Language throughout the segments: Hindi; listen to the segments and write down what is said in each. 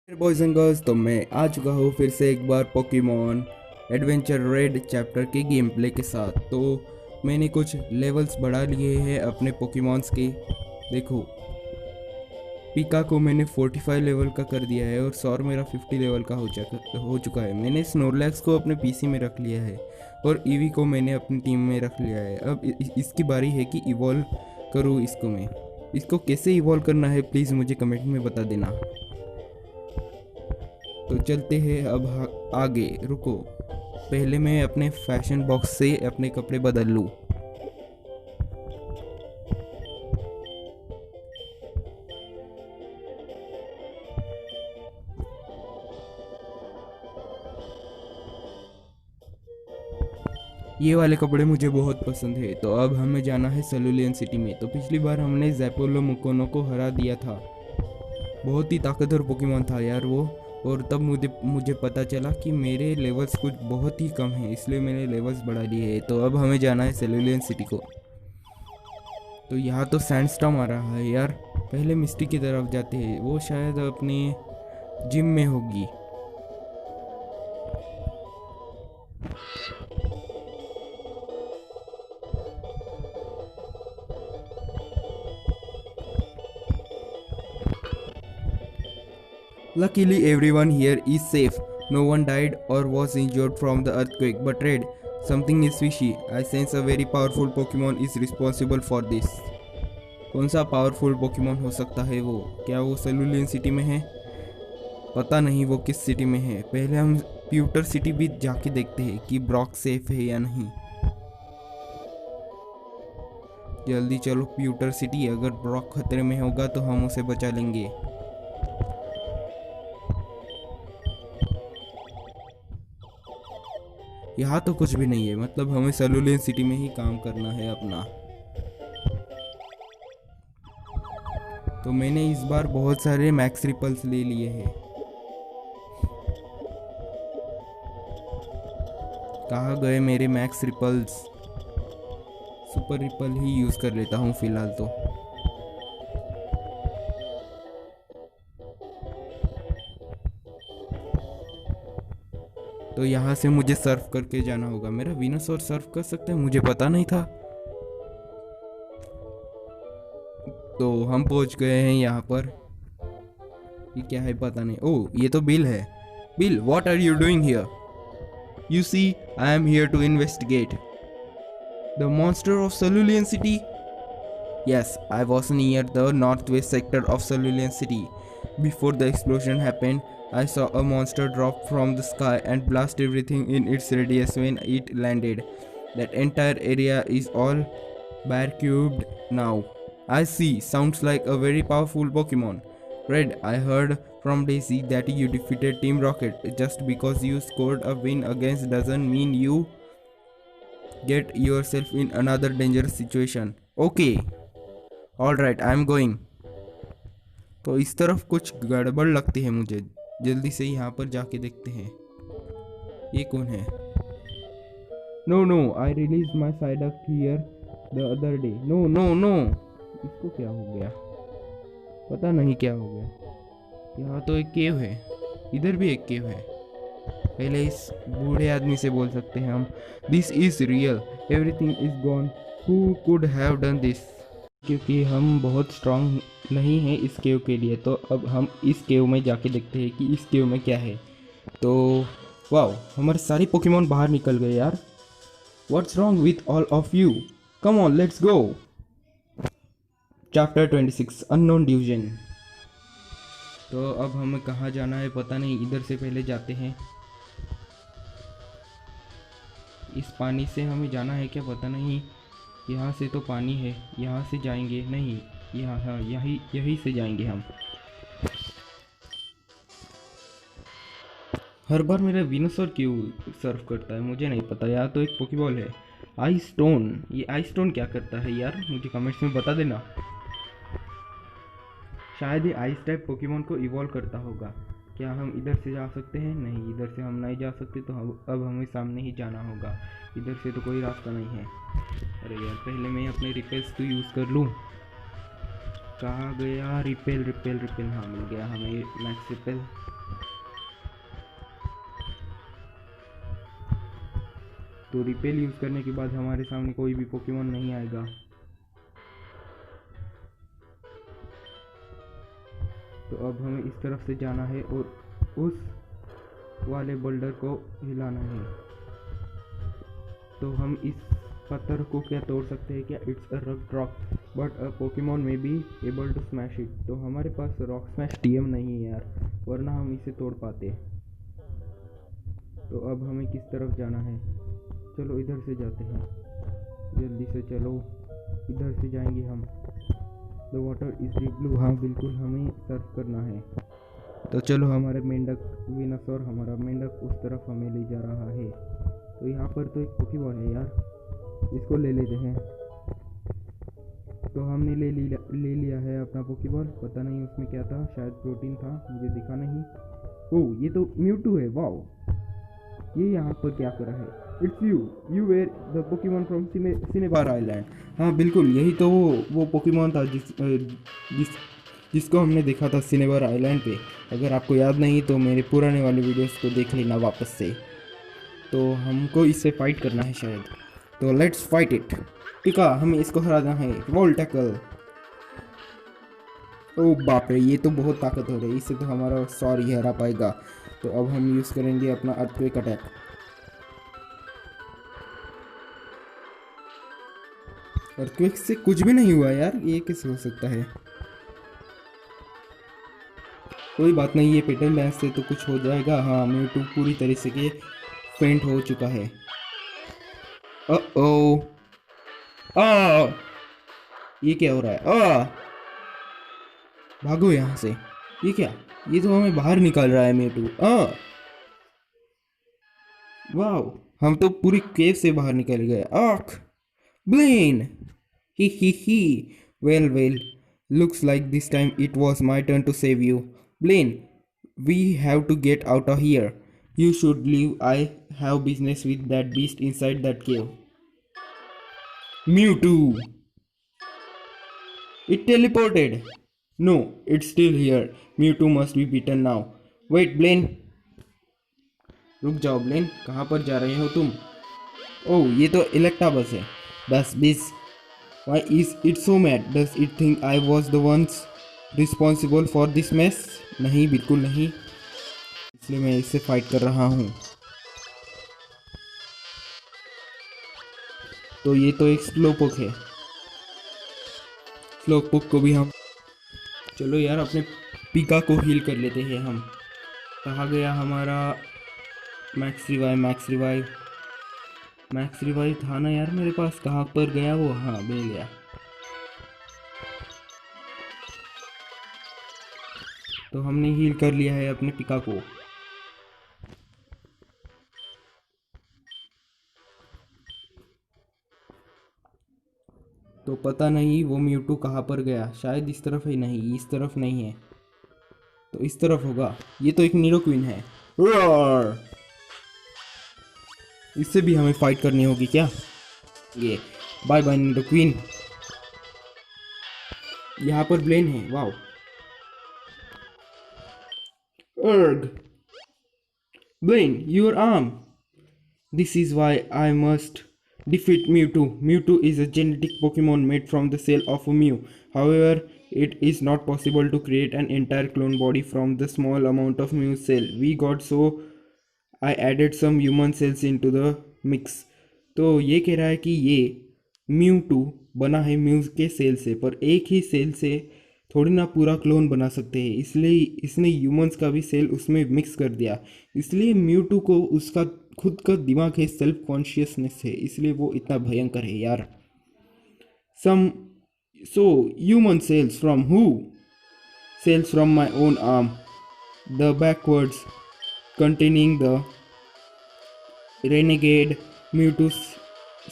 बॉयज एंड गर्ल्स, तो मैं आ चुका हूँ फिर से एक बार पोकेमॉन एडवेंचर रेड चैप्टर के गेम प्ले के साथ। तो मैंने कुछ लेवल्स बढ़ा लिए हैं अपने पोकेमॉन्स के। देखो, पिका को मैंने 45 लेवल का कर दिया है और सौर मेरा 50 लेवल का हो चुका है। मैंने स्नोरलैक्स को अपने पीसी में रख लिया है और ईवी को मैंने अपनी टीम में रख लिया है। अब इसकी बारी है कि इवॉल्व करूँ इसको मैं। इसको कैसे इवॉल्व करना है प्लीज़ मुझे कमेंट में बता देना। तो चलते हैं अब आगे। रुको, पहले मैं अपने फैशन बॉक्स से अपने कपड़े बदल लूँ। ये वाले कपड़े मुझे बहुत पसंद है। तो अब हमें जाना है सेलुलियन सिटी में। तो पिछली बार हमने ज़ैपोलो मुकोनो को हरा दिया था। बहुत ही ताकतवर पोकेमॉन था यार वो। और तब मुझे पता चला कि मेरे लेवल्स कुछ बहुत ही कम हैं, इसलिए मैंने लेवल्स बढ़ा लिए हैं। तो अब हमें जाना है सेलुलियन सिटी को। तो यहाँ तो सैंडस्टॉर्म आ रहा है यार। पहले मिस्टी की तरफ जाते हैं, वो शायद अपने जिम में होगी। Luckily, everyone here is safe. No one died or was injured from the earthquake. But Red, something is fishy. I sense a very powerful Pokemon is responsible for this. कौन सा पावरफुल पोकेमॉन हो सकता है वो? क्या वो सेलुलियन सिटी में है? पता नहीं वो किस सिटी में है। पहले हम प्यूटर सिटी भी जाके देखते हैं कि ब्रॉक सेफ है या नहीं। जल्दी चलो प्यूटर सिटी। अगर ब्रॉक खतरे में होगा तो हम उसे बचा लेंगे। यहाँ तो कुछ भी नहीं है, मतलब हमें सेलुलियन सिटी में ही काम करना है अपना। तो मैंने इस बार बहुत सारे मैक्स रिपल्स ले लिए हैं। कहाँ गए मेरे मैक्स रिपल्स? सुपर रिपल ही यूज कर लेता हूँ फिलहाल तो। तो यहाँ से मुझे सर्फ करके जाना होगा। मेरा वीनसौर सर्फ कर सकते हैं, मुझे पता नहीं था। तो हम पहुँच गए हैं यहाँ पर। ये क्या है पता नहीं। ओह, ये तो बिल है। Bill, what are you doing here? You see, I am here to investigate the monster of Cellulian city. Yes, I was near the northwest sector of Cerulean City. Before the explosion happened, I saw a monster drop from the sky and blast everything in its radius when it landed. That entire area is all bear cubed now. I see, sounds like a very powerful Pokemon. Red, I heard from Daisy that you defeated Team Rocket. Just because you scored a win against doesn't mean you get yourself in another dangerous situation. Okay. Alright, I am going. तो इस तरफ कुछ गड़बड़ लगती है मुझे। जल्दी से यहाँ पर जाके देखते हैं। ये कौन है? No no, I release my sidekick here the other day. No no no, इसको क्या हो गया? पता नहीं क्या हो गया। यहाँ तो एक केव है, इधर भी एक केव है। पहले इस बूढ़े आदमी से बोल सकते हैं हम। This is real, everything is gone. Who could have done this? क्योंकि हम बहुत स्ट्रांग नहीं हैं इस केव के लिए। तो अब हम इस केव में जाके देखते हैं कि इस केव में क्या है। तो वाओ, हमारे सारे पोकेमॉन बाहर निकल गए यार। What's wrong with all of you? Come on, let's go. Chapter 26, unknown division. तो अब हमें कहाँ जाना है पता नहीं। इधर से पहले जाते हैं। इस पानी से हमें जाना है क्या पता नहीं। यहाँ से तो पानी है, यहाँ से जाएंगे नहीं। यहाँ, हाँ, यही से जाएंगे हम। हर बार मेरा वीनसौर क्यों सर्व करता है मुझे नहीं पता। यहाँ तो एक पोकेबॉल है, आइस स्टोन। ये आइस स्टोन क्या करता है यार, मुझे कमेंट्स में बता देना। शायद ये आइस टाइप पोकेमॉन को इवॉल्व करता होगा। क्या हम इधर से जा सकते हैं? नहीं, इधर से हम नहीं जा सकते। तो अब हमें सामने ही जाना होगा। इधर से तो कोई रास्ता नहीं है। अरे यार, पहले मैं अपने रिपेल्स तो यूज़ कर लूँ। कहाँ गया रिपेल? हाँ, मिल गया हमें मैक्स रिपेल। तो रिपेल यूज़ करने के बाद हमारे सामने कोई भी पोकेमॉन नहीं आएगा। तो अब हमें इस तरफ से जाना है और उस वाले बोल्डर को हिलाना है। तो हम इस पत्थर को क्या तोड़ सकते हैं क्या? It's a rock but a Pokemon may be able to smash it. तो हमारे पास रॉक स्मैश टीएम नहीं है यार, वरना हम इसे तोड़ पाते। तो अब हमें किस तरफ जाना है? चलो इधर से जाते हैं, जल्दी से चलो, इधर से जाएंगे हम। The water is deep blue. हाँ बिल्कुल, हमें सर्फ करना है। तो चलो, हमारे मेंढक विनासौर, हमारा मेंढक उस तरफ हमें ले जा रहा है। तो यहाँ पर तो एक पोकेबॉल है यार, इसको ले लेते हैं। तो हमने ले लिया है अपना पोकेबॉल। पता नहीं उसमें क्या था, शायद प्रोटीन था, मुझे दिखा नहीं। ओह, ये तो म्यूटू है। वाओ, ये यहाँ पर क्या कर रहा है? It's you were the Pokemon from Cinnabar island. हाँ बिल्कुल, यही तो वो पोकेमॉन था जिसको हमने देखा था सिनेबार आइलैंड पे। अगर आपको याद नहीं तो मेरे पुराने वाले वीडियोस को देख लेना वापस से। तो हमको इससे फाइट करना है शायद, तो लेट्स फाइट इट। ठीक है, हमें इसको हराना है। Wall tackle. ओ बाप रे, ये तो बहुत ताकत हो रही है, इससे तो हमारा सॉरी हरा पाएगा। तो अब हम यूज़ करेंगे अपना अर्थक्वेक अटैक। अर्थक्वेक से कुछ भी नहीं हुआ यार, ये कैसे हो सकता है? कोई बात नहीं, ये पेटल डांस से तो कुछ हो जाएगा। हाँ, म्यूटू पूरी तरह से के फेंट हो चुका है। ओ आ ये क्या हो रहा है? भागो यहाँ से। ये क्या? ये तो हमें बाहर निकाल रहा है म्यूटू। वाओ, हम तो पूरी केव से बाहर निकल गए। आख Blaine, he well looks like this time it was my turn to save you. Blaine, we have to get out of here. You should leave. I have business with that beast inside that cave. Mewtwo, it teleported. No, it's still here. Mewtwo must be beaten now. Wait, Blaine. रुक जाओ ब्लेन, कहाँ पर जा रहे हो तुम? ओह, ये तो इलेक्टाबस है। बस बिस, why is it so mad? Does it think I was the ones responsible for this mess? नहीं, बिल्कुल नहीं, इसलिए मैं इससे फाइट कर रहा हूँ। तो ये तो एक स्लोपोक है। स्लोपोक को भी हम, चलो यार, अपने पिका को हील कर लेते हैं हम। कहाँ गया हमारा मैक्स रिवाइव था ना यार मेरे पास, कहाँ पर गया वो? हाँ, मिल गया। तो हमने हील कर लिया है अपने पिका को। तो पता नहीं वो म्यूटू कहाँ पर गया, शायद इस तरफ ही नहीं, इस तरफ नहीं है तो इस तरफ होगा। ये तो एक नीडोक्वीन है। रोर! इससे भी हमें फाइट करनी होगी क्या? ये बाय बाय नीडोक्वीन। यहाँ पर ब्लेन है। Wow, argh Blaine, your arm. This is why I must defeat Mewtwo. Mewtwo is a genetic Pokemon made from the cell of a Mew. However, it is not possible to create an entire clone body from the small amount of Mew cell we got, so I added some human cells into the mix. तो ये कह रहा है कि ये Mewtwo बना है म्यूज के सेल से, पर एक ही सेल से थोड़ी ना पूरा क्लोन बना सकते हैं, इसलिए इसने ह्यूमंस का भी सेल उसमें मिक्स कर दिया। इसलिए म्यूटू को उसका खुद का दिमाग है, सेल्फ कॉन्शियसनेस है, इसलिए वो इतना भयंकर है यार। Some so human cells from who? Cells from my own arm, the backwards containing the renegade Mewtwo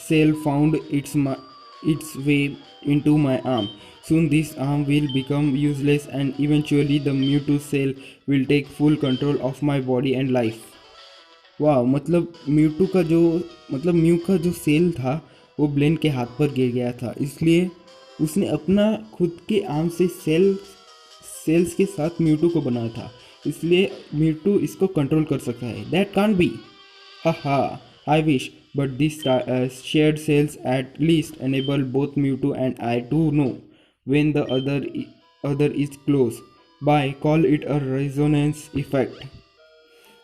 cell found its way into my arm. Soon this arm will become useless and eventually the Mewtwo cell will take full control of my body and life. वाह, मतलब म्यूटू का जो म्यू का जो सेल था वो ब्लेन के हाथ पर गिर गया था, इसलिए उसने अपना खुद के आर्म से सेल्स के साथ म्यूटू को बनाया था, इसलिए म्यूटू इसको कंट्रोल कर सकता है। That can't be. हा, I wish but this shared cells at least enable both Mewtwo and I to know when the other is close by. Call it a resonance effect.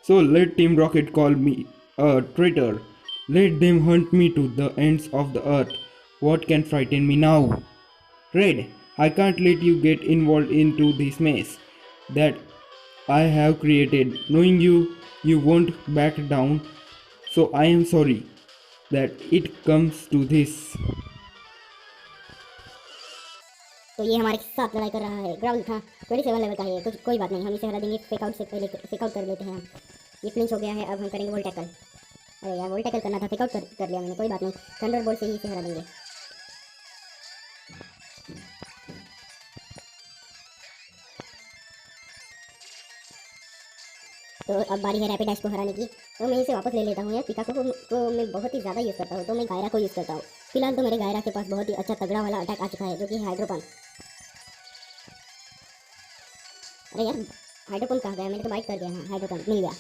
So let Team Rocket call me a traitor. Let them hunt me to the ends of the earth. What can frighten me now? Red, I can't let you get involved into this mess that I have created. Knowing you, you won't back down. So I am sorry that it comes to this. तो ये हमारे साथ लड़ाई कर रहा है। ग्राउल था 27 लेवल का है, कुछ कोई बात नहीं, हम इसे हरा देंगे। फेकआउट से पहले फेकआउट कर लेते हैं हम। ये फ्लिंच हो गया है, अब हम करेंगे वोल्ट टैकल। अरे यार वोल्ट टैकल करना था, फेकआउट कर लिया मैंने, कोई बात नहीं। थंडर बोल्ट से ही इसे हरा देंगे। तो अब बारी है रैपिड डैश को हराने की। तो मैं इसे वापस ले लेता हूँ यार। पिकाको को मैं बहुत ही ज़्यादा यूज़ करता हूँ, तो मैं गायरा को यूज़ करता हूँ। फिलहाल तो मेरे गायरा के पास बहुत ही अच्छा तगड़ा वाला अटैक आ चुका है, जो कि है हाइड्रो पंप। अरे यार हाइड्रो पंप कहाँ गया? मैंने तो बाइट कर दिया। हाँ हाइड्रो पंप मिल गया।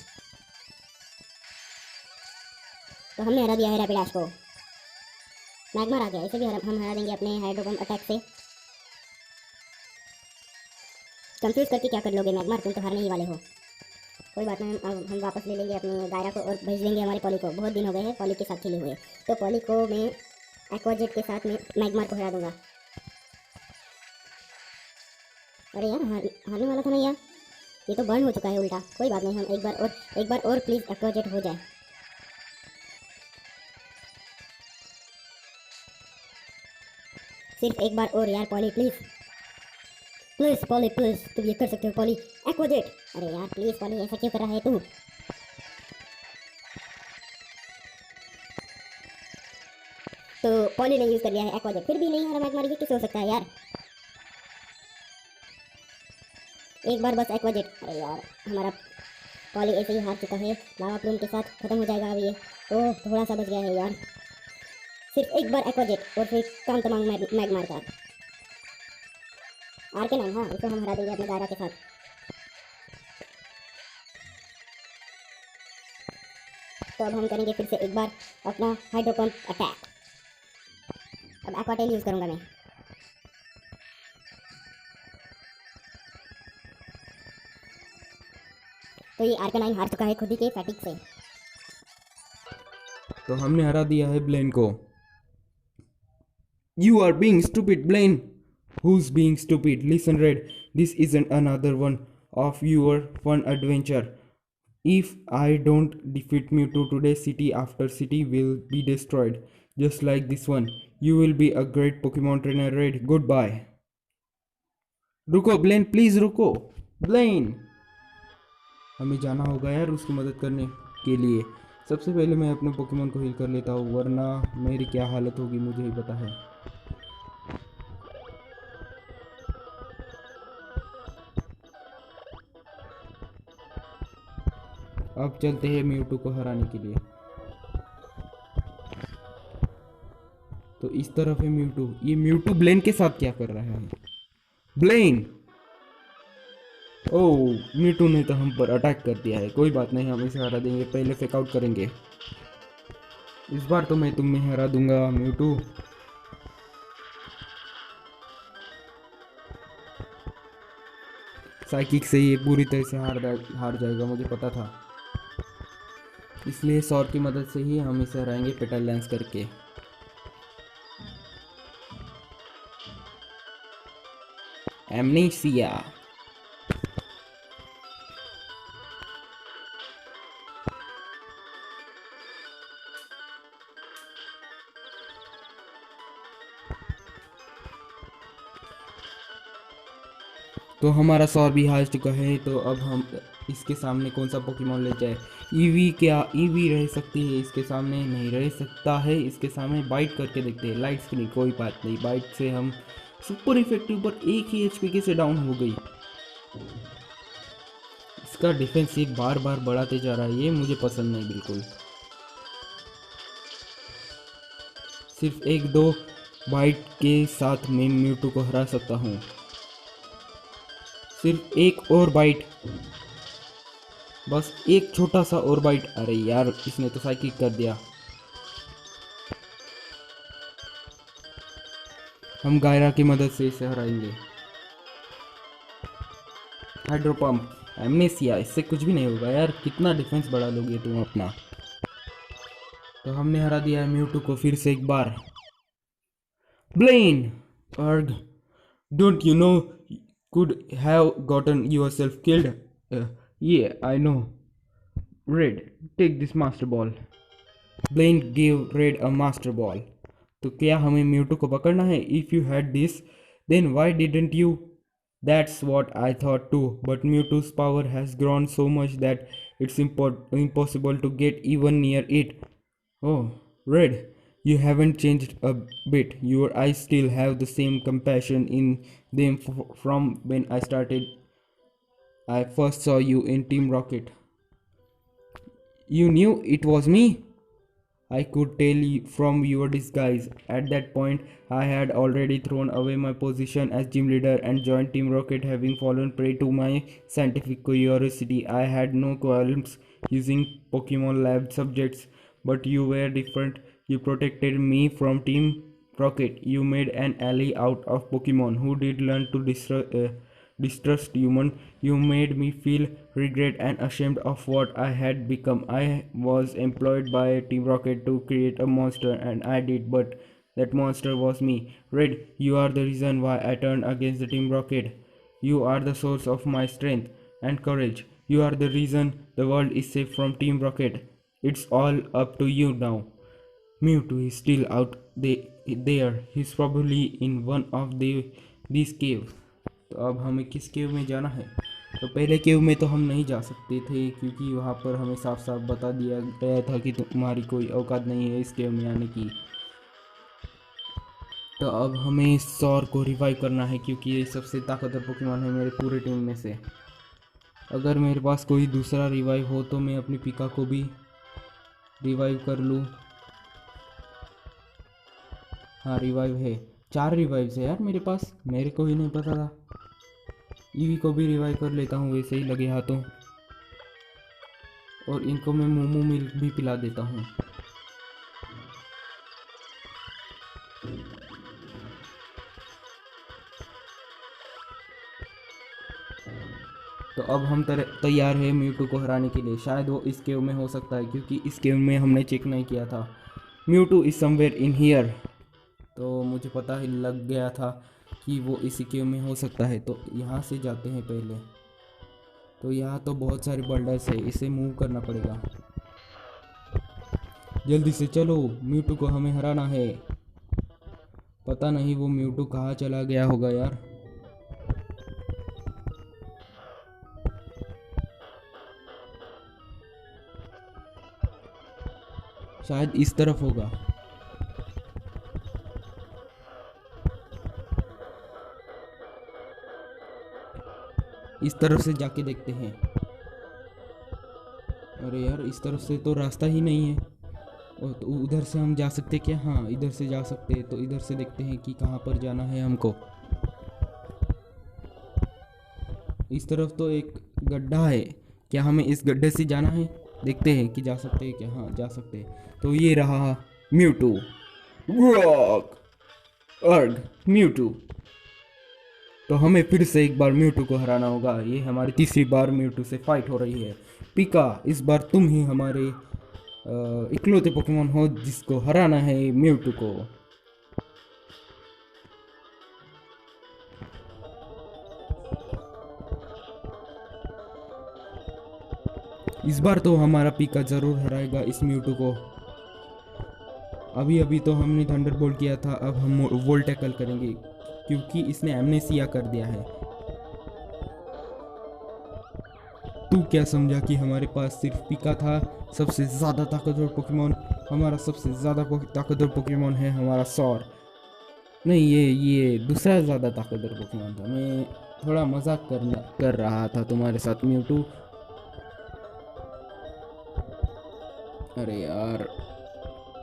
तो हमने हरा दिया है रैपिड डैश को। मैग्मार आ गया, इसे भी हम हरा देंगे अपने हाइड्रो पंप अटैक से। कंफ्यूज करके क्या कर लोगे मैग्मार, तुम तो हारने ही वाले हो। कोई बात नहीं, अब हम वापस ले लेंगे अपने गायरा को और भेज देंगे हमारे पॉली को। बहुत दिन हो गए हैं पॉली के साथ खेले हुए, तो पॉली को मैं एक्वाजेट के साथ में मैग्मार को हरा दूंगा। अरे यार हारने वाला था ना यार, ये तो बर्न हो चुका है उल्टा। कोई बात नहीं, हम एक बार और प्लीज़ एक्वाजेट हो जाए। सिर्फ एक बार और यार poly please please poly please, तुम ये कर सकते हो पॉली। एक्वाजेट, अरे यार प्लीज़ पॉली, ऐसा क्यों कर रहा है तू? तो पॉली ने यूज़ कर लिया है एक्वाजेट, फिर भी नहीं हरा मैग्मार, ये कैसे हो सकता है यार? एक बार बस एक्वाजेट। अरे यार हमारा पॉली ऐसे ही हार चुका है, लावा प्लूम के साथ खत्म हो जाएगा अब ये। ओह थोड़ा सा बच गया है यार। सिर्फ एक बार एक्वाजेट और फिर काम तमाम मैग्मार का। आर्केनाइन, हाँ इसे हम हरा देंगे अपने गायरा के साथ। तो अब हम करेंगे फिर से एक बार अपना हाइड्रो पंप अटैक। अब एक्वाटेल यूज़ करूँगा मैं। तो ये आर्केनाइन हार चुका है खुद ही के फैटिक से। तो हमने हरा दिया है ब्लेन को। You are being stupid, Blaine. Who's being stupid? Listen, Red. This isn't another one of your fun adventure. If I don't defeat Mewtwo today, city after city will be destroyed, just like this one. You will be a great Pokemon trainer, Red. Goodbye. रुको ब्लेन, प्लीज रुको ब्लेन। हमें जाना होगा यार उसकी मदद करने के लिए। सबसे पहले मैं अपने पोकेमोन को हील कर लेता हूँ, वरना मेरी क्या हालत होगी मुझे ही पता है। अब चलते हैं म्यूटू को हराने के लिए। तो इस तरफ है म्यूटू। ये म्यूटू ब्लेन के साथ क्या कर रहा है? ब्लेन, ओह म्यूटू ने तो हम पर अटैक कर दिया है। कोई बात नहीं, हम इसे हरा देंगे। पहले फेकआउट करेंगे। इस बार तो मैं तुम्हें हरा दूंगा म्यूटू। साइकिक से ये पूरी तरह से हार जाएगा, मुझे पता था। इसलिए सौर की मदद से ही हम इसे हराएंगे, पेटल डांस करके। एमनीसिया। तो हमारा सौर भी हार चुका है। तो अब हम इसके सामने कौन सा पोकेमॉन ले जाए? ईवी, क्या ईवी रह सकती है इसके सामने? नहीं रह सकता है इसके सामने। बाइट करके देखते हैं। लाइट स्क्रीन, कोई बात नहीं, बाइट से हम सुपर इफेक्टिव पर एक ही एचपी के से डाउन हो गई। इसका डिफेंस एक बार बार बढ़ाते जा रहा है, ये मुझे पसंद नहीं बिल्कुल। सिर्फ एक दो बाइट के साथ मैं म्यूटू को हरा सकता हूँ। सिर्फ एक और बाइट, बस एक छोटा सा और बाइट। अरे यार इसने तो साइकिक कर दिया। हम गायरा की मदद से इसे हराएंगे। हाइड्रो पंप, एमनेसिया, इससे कुछ भी नहीं होगा यार। कितना डिफेंस बढ़ा लोगे तुम अपना। तो हमने हरा दिया है म्यूटू को फिर से एक बार। ब्लेन, अर्ग, don't you know could have gotten yourself killed. Yeah, I know. Red, take this master ball. Blaine gave Red a master ball. तो क्या हमें म्यूटू को पकड़ना है? If you had this, then why didn't you? That's what I thought too. But Mewtwo's power has grown so much that it's impossible to get even near it. Oh, Red, you haven't changed a bit. Your eyes still have the same compassion in them from when I first saw you in Team Rocket. You knew it was me? I could tell from your disguise. At that point, I had already thrown away my position as gym leader and joined Team Rocket, having fallen prey to my scientific curiosity. I had no qualms using Pokemon lab subjects, but you were different. You protected me from Team Rocket. You made an ally out of Pokemon who did learn to distrust human. You made me feel regret and ashamed of what I had become. I was employed by Team Rocket to create a monster, and I did, but that monster was me. Red, you are the reason why I turned against the Team Rocket. You are the source of my strength and courage. You are the reason the world is safe from Team Rocket. It's all up to you now. Mewtwo is still out there. He's probably in one of these caves. तो अब हमें किस केव में जाना है? तो पहले केव में तो हम नहीं जा सकते थे क्योंकि वहाँ पर हमें साफ साफ बता दिया गया था कि तुम्हारी कोई औकात नहीं है इस केव में आने की। तो अब हमें सौर को रिवाइव करना है क्योंकि ये सबसे ताकतवर पोकेमॉन है मेरे पूरे टीम में से। अगर मेरे पास कोई दूसरा रिवाइव हो तो मैं अपनी पिका को भी रिवाइव कर लूँ। हाँ, रिवाइव है। 4 रिवाइव्स है यार मेरे पास, मेरे को ही नहीं पता था। ईवी को भी रिवाइव कर लेता हूँ वैसे ही लगे हाथों, और इनको मैं मोमो मिल्क भी पिला देता हूँ। तो अब हम तैयार है म्यूटू को हराने के लिए। शायद वो इस केव में हो सकता है क्योंकि इस केव में हमने चेक नहीं किया था। Mewtwo is somewhere in here. तो मुझे पता ही लग गया था कि वो इसी केव में हो सकता है। तो यहाँ से जाते हैं पहले। तो यहाँ तो बहुत सारे बल्डर्स है, इसे मूव करना पड़ेगा। जल्दी से चलो, म्यूटू को हमें हराना है। पता नहीं वो म्यूटू कहाँ चला गया होगा यार। शायद इस तरफ होगा। इस तरफ से जाके देखते हैं। अरे यार, इस तरफ से तो रास्ता ही नहीं है। और तो उधर से हम जा सकते क्या? हाँ, इधर से जा सकते हैं। तो इधर से देखते हैं कि कहाँ पर जाना है हमको। इस तरफ तो एक गड्ढा है, क्या हमें इस गड्ढे से जाना है? देखते हैं कि जा सकते हैं क्या। हाँ, जा सकते हैं। तो ये रहा म्यूटू। रॉक, अर्ग, म्यूटू। तो हमें फिर से एक बार म्यूटू को हराना होगा। ये हमारी तीसरी बार म्यूटू से फाइट हो रही है। पिका, इस बार तुम ही हमारे इकलौते पोकेमॉन हो जिसको हराना है म्यूटू को। इस बार तो हमारा पिका जरूर हराएगा इस म्यूटू को। अभी अभी तो हमने थंडरबोल्ट किया था, अब हम वोल्ट टैकल करेंगे क्योंकि इसने एमनेसिया कर दिया है। तू क्या समझा कि हमारे पास सिर्फ पिका था? सबसे ज़्यादा ताकतवर पोकेमॉन, हमारा सबसे ज़्यादा ताकतवर पोकेमॉन है हमारा सौर। नहीं, ये दूसरा ज़्यादा ताकतवर पोकेमॉन था। मैं थोड़ा मजाक कर रहा था तुम्हारे साथ म्यूटू। अरे यार,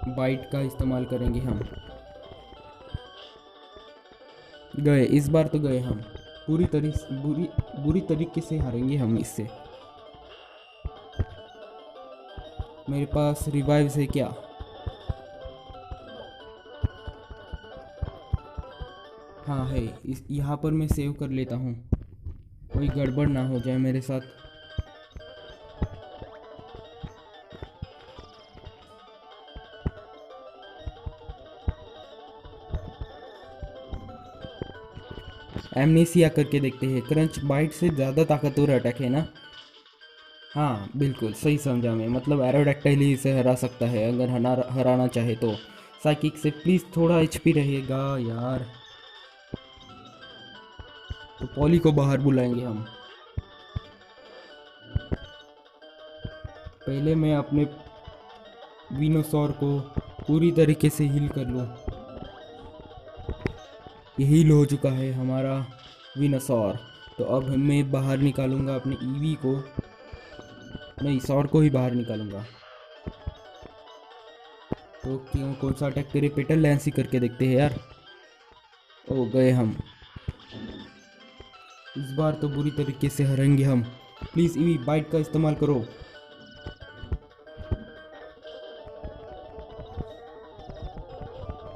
बाइट का इस्तेमाल करेंगे हम। गए, इस बार तो गए हम। बुरी तरीके से हारेंगे हम इससे। मेरे पास रिवाइव्स है क्या? हाँ है, इस यहाँ पर मैं सेव कर लेता हूँ, कोई गड़बड़ ना हो जाए मेरे साथ। एमनेसिया करके देखते हैं। क्रंच बाइट से ज़्यादा ताकतवर अटैक है ना? हाँ बिल्कुल सही समझा मैं, मतलब एरोडैक्टाइल ही इसे हरा सकता है अगर हराना चाहे तो। साइकिक से प्लीज़ थोड़ा एचपी रहेगा यार। तो पॉली को बाहर बुलाएंगे हम। पहले मैं अपने विनोसॉर को पूरी तरीके से हील कर लूँ। ये हील हो चुका है हमारा विनोसॉर। तो अब मैं बाहर निकालूंगा अपने ईवी को, नहीं सॉर को ही बाहर निकालूंगा। तो क्यों, कौन सा अटैक करे? पेटल लैंसी करके देखते हैं यार। ओ गए हम, इस बार तो बुरी तरीके से हारेंगे हम। प्लीज़ ईवी बाइट का इस्तेमाल करो।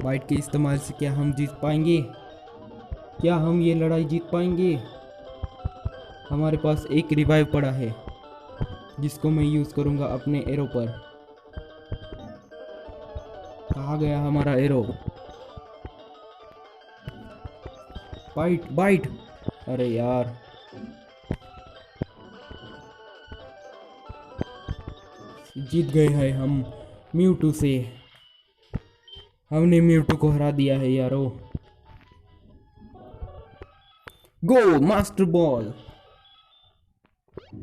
बाइट के इस्तेमाल से क्या हम जीत पाएंगे? क्या हम ये लड़ाई जीत पाएंगे? हमारे पास एक रिवाइव पड़ा है जिसको मैं यूज़ करूँगा अपने एरो पर। कहाँ गया हमारा एरो? बाइट बाइट, अरे यार जीत गए हैं हम म्यूटू से। हमने म्यूटू को हरा दिया है यारो। गो मास्टर बॉल,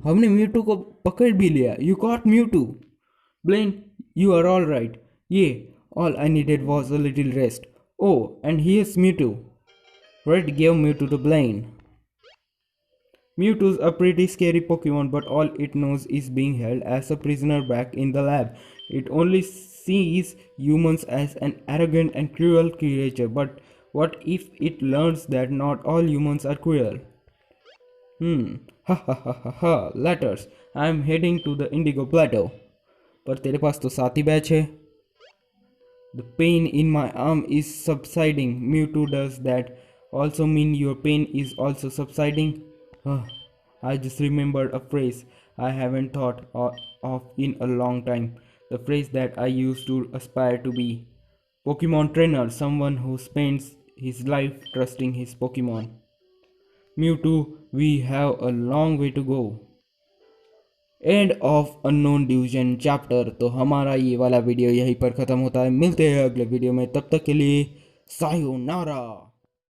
हमने म्यूटू को पकड़ भी लिया। You got Mewtwo Blaine, you are all right. ये all I needed was a little rest. Oh and here's Mewtwo. Red gave Mewtwo to Blaine. Mewtwo's a pretty scary Pokemon, but all it knows is being held as a prisoner back in the lab. It only sees humans as an arrogant and cruel creature, but what if it learns that not all humans are cruel? Ha ha ha ha ha, letters. I am heading to the Indigo Plateau. पर तेरे पास तो 7 ही बैच है। The pain in my arm is subsiding. Mewtwo does that also mean your pain is also subsiding? I just remembered a phrase I haven't thought of in a long time. The phrase that I used to aspire to be. Pokemon trainer, someone who spends his life trusting his Pokemon. Mewtwo, we have a long way to go. End of unknown division chapter. तो हमारा ये वाला वीडियो यहीं पर ख़त्म होता है। मिलते हैं अगले वीडियो में, तब तक के लिए सायोनारा।